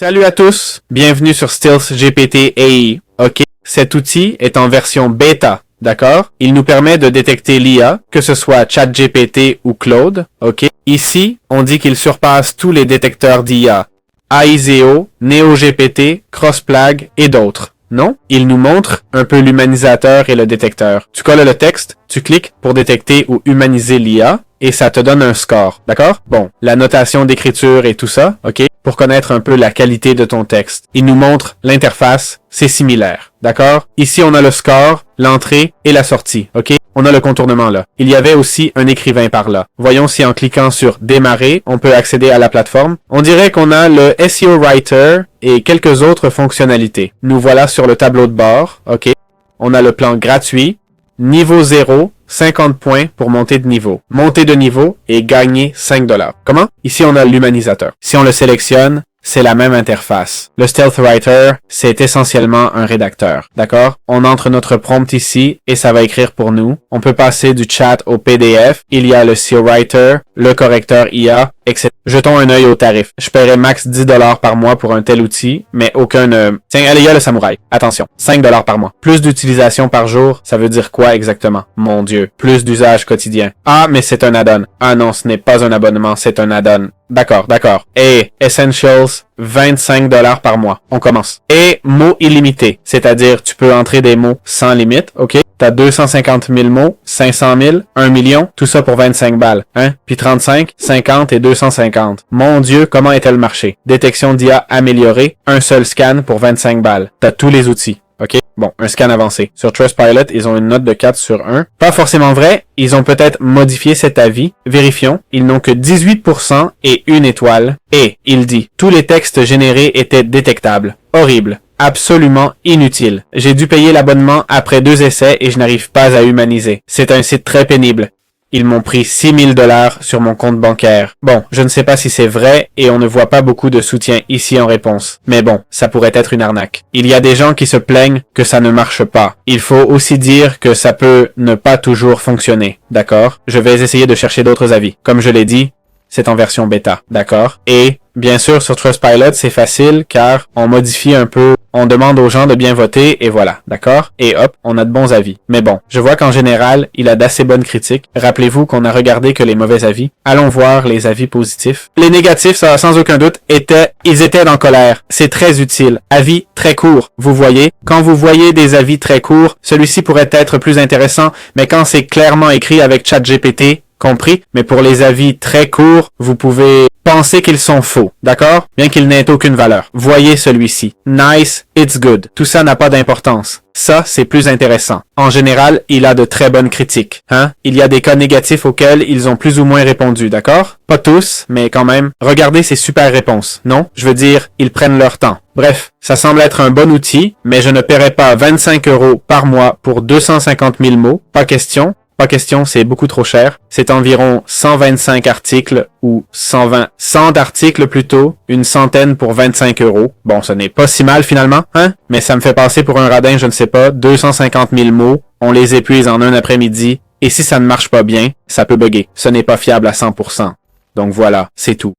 Salut à tous, bienvenue sur Stealth GPT AI. OK, cet outil est en version bêta, d'accord? Il nous permet de détecter l'IA, que ce soit ChatGPT ou Claude. OK, ici, on dit qu'il surpasse tous les détecteurs d'IA, Aizeo, NeoGPT, Crossplag et d'autres. Non, il nous montre un peu l'humanisateur et le détecteur. Tu colles le texte, tu cliques pour détecter ou humaniser l'IA et ça te donne un score, d'accord? Bon, la notation d'écriture et tout ça, ok? Pour connaître un peu la qualité de ton texte. Il nous montre l'interface, c'est similaire, d'accord? Ici, on a le score, l'entrée et la sortie, ok? On a le contournement là. Il y avait aussi un écrivain par là. Voyons si en cliquant sur démarrer, on peut accéder à la plateforme. On dirait qu'on a le SEO Writer et quelques autres fonctionnalités. Nous voilà sur le tableau de bord, ok? On a le plan gratuit, niveau 0, 50 points pour monter de niveau. Monter de niveau et gagner 5 $. Comment? Ici, on a l'humanisateur. Si on le sélectionne, c'est la même interface. Le Stealth Writer, c'est essentiellement un rédacteur, d'accord? On entre notre prompt ici et ça va écrire pour nous. On peut passer du chat au PDF. Il y a le SEO Writer, le correcteur IA, etc. Jetons un œil au tarif. Je paierais max 10 $ par mois pour un tel outil, mais aucun... Tiens, allez, il y a le samouraï. Attention, 5 $ par mois. Plus d'utilisation par jour, ça veut dire quoi exactement? Mon Dieu, plus d'usage quotidien. Ah, mais c'est un add-on. Ah non, ce n'est pas un abonnement, c'est un add-on. D'accord, d'accord. Et Essentials, 25 $ par mois. On commence. Et mots illimités, c'est-à-dire tu peux entrer des mots sans limite, ok? T'as 250 000 mots, 500 000, 1 million, tout ça pour 25 balles, hein? Puis 35, 50 et 250. Mon Dieu, comment est le marché? Détection d'IA améliorée, un seul scan pour 25 balles. T'as tous les outils. OK? Bon, un scan avancé. Sur Trustpilot, ils ont une note de 4 sur 1. Pas forcément vrai, ils ont peut-être modifié cet avis. Vérifions. Ils n'ont que 18% et 1 étoile. Et, il dit, tous les textes générés étaient détectables. Horrible. Absolument inutile. J'ai dû payer l'abonnement après 2 essais et je n'arrive pas à humaniser. C'est un site très pénible. Ils m'ont pris 6 000 $ sur mon compte bancaire. Bon, je ne sais pas si c'est vrai et on ne voit pas beaucoup de soutien ici en réponse. Mais bon, ça pourrait être une arnaque. Il y a des gens qui se plaignent que ça ne marche pas. Il faut aussi dire que ça peut ne pas toujours fonctionner. D'accord? Je vais essayer de chercher d'autres avis. Comme je l'ai dit, c'est en version bêta. D'accord? Et bien sûr, sur Trustpilot, c'est facile car on modifie un peu, on demande aux gens de bien voter et voilà, d'accord? Et hop, on a de bons avis. Mais bon, je vois qu'en général, il a d'assez bonnes critiques. Rappelez-vous qu'on a regardé que les mauvais avis. Allons voir les avis positifs. Les négatifs, ça sans aucun doute, ils étaient en colère. C'est très utile. Avis très court. Vous voyez, quand vous voyez des avis très courts, celui-ci pourrait être plus intéressant, mais quand c'est clairement écrit avec ChatGPT, compris, mais pour les avis très courts, vous pouvez penser qu'ils sont faux, d'accord? Bien qu'ils n'aient aucune valeur. Voyez celui-ci. Nice, it's good. Tout ça n'a pas d'importance. Ça, c'est plus intéressant. En général, il a de très bonnes critiques. Hein? Il y a des cas négatifs auxquels ils ont plus ou moins répondu, d'accord? Pas tous, mais quand même. Regardez ces super réponses. Non? Je veux dire, ils prennent leur temps. Bref, ça semble être un bon outil, mais je ne paierai pas 25 € par mois pour 250 000 mots. Pas question. Pas question, c'est beaucoup trop cher. C'est environ 125 articles ou 100 d'articles plutôt, une centaine pour 25 €. Bon, ce n'est pas si mal finalement, hein? Mais ça me fait passer pour un radin, je ne sais pas, 250 000 mots, on les épuise en un après-midi, et si ça ne marche pas bien, ça peut bugger. Ce n'est pas fiable à 100%. Donc voilà, c'est tout.